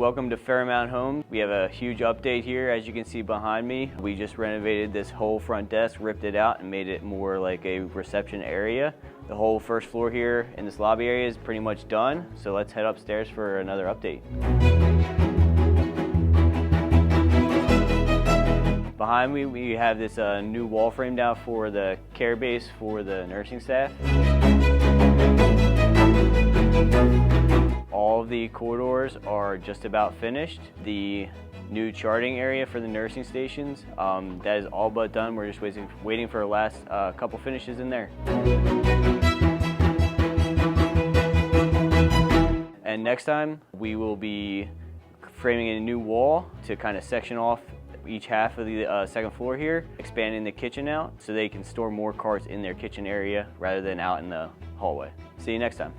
Welcome to Fairmount Homes. We have a huge update here. As you can see behind me, we just renovated this whole front desk, ripped it out and made it more like a reception area. The whole first floor here in this lobby area is pretty much done, so let's head upstairs for another update. Behind me, we have this new wall frame down for the care base for the nursing staff. All of the corridors are just about finished. The new charting area for the nursing stations, that is all but done. We're just waiting for our last couple finishes in there. And next time, we will be framing a new wall to kind of section off each half of the second floor here, expanding the kitchen out so they can store more carts in their kitchen area rather than out in the hallway. See you next time.